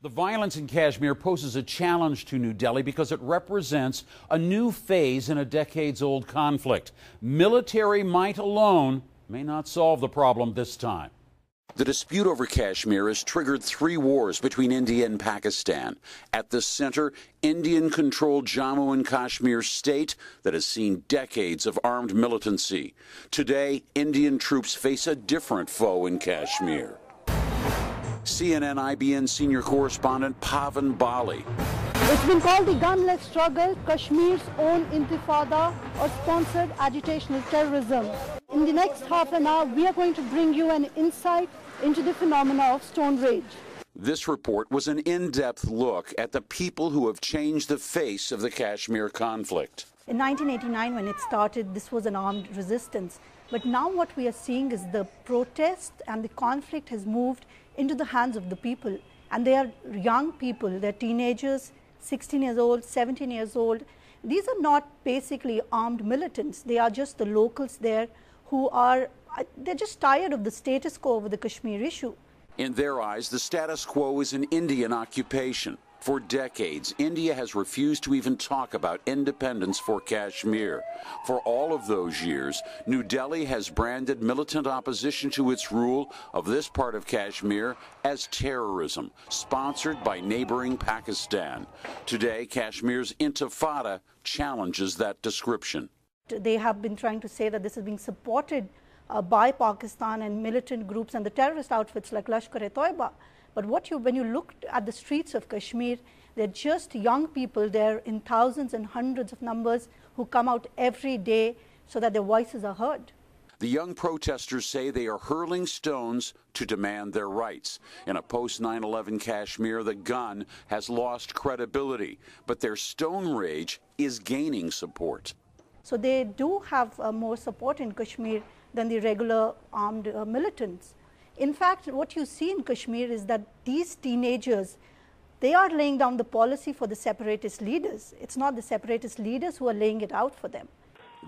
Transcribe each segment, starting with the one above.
The violence in Kashmir poses a challenge to New Delhi because it represents a new phase in a decades-old conflict. Military might alone may not solve the problem this time. The dispute over Kashmir has triggered 3 wars between India and Pakistan. At the center, Indian-controlled Jammu and Kashmir state that has seen decades of armed militancy. Today, Indian troops face a different foe in Kashmir. CNN-IBN senior correspondent Pavan Bali. It's been called the gunless struggle, Kashmir's own intifada or sponsored agitational terrorism. In the next half an hour, we are going to bring you an insight into the phenomena of stone rage. This report was an in-depth look at the people who have changed the face of the Kashmir conflict. In 1989, when it started, this was an armed resistance. But now what we are seeing is the protest and the conflict has moved into the hands of the people. And they are young people, they're teenagers, 16 years old, 17 years old. These are not basically armed militants. They are just the locals there who are, they're just tired of the status quo over the Kashmir issue. In their eyes, the status quo is an Indian occupation. For decades, India has refused to even talk about independence for Kashmir. For all of those years, New Delhi has branded militant opposition to its rule of this part of Kashmir as terrorism, sponsored by neighboring Pakistan. Today, Kashmir's intifada challenges that description. They have been trying to say that this is being supported by Pakistan and militant groups and the terrorist outfits like Lashkar-e-Toiba. But when you look at the streets of Kashmir, they're just young people there in thousands and hundreds of numbers who come out every day so that their voices are heard. The young protesters say they are hurling stones to demand their rights. In a post-9/11 Kashmir, the gun has lost credibility, but their stone rage is gaining support. So they do have more support in Kashmir than the regular armed militants. In fact, what you see in Kashmir is that these teenagers, they are laying down the policy for the separatist leaders. It's not the separatist leaders who are laying it out for them.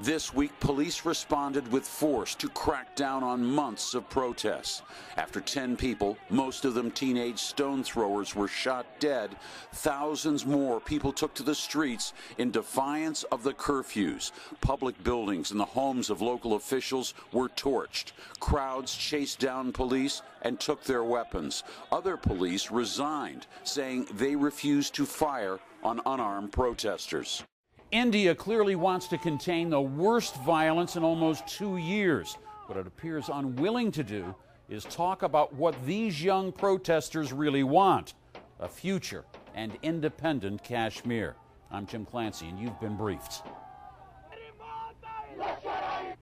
This week, police responded with force to crack down on months of protests. After 10 people, most of them teenage stone throwers, were shot dead, thousands more people took to the streets in defiance of the curfews. Public buildings and the homes of local officials were torched. Crowds chased down police and took their weapons. Other police resigned, saying they refused to fire on unarmed protesters. India clearly wants to contain the worst violence in almost 2 years. What it appears unwilling to do is talk about what these young protesters really want: a future and independent Kashmir. I'm Jim Clancy, and you've been briefed.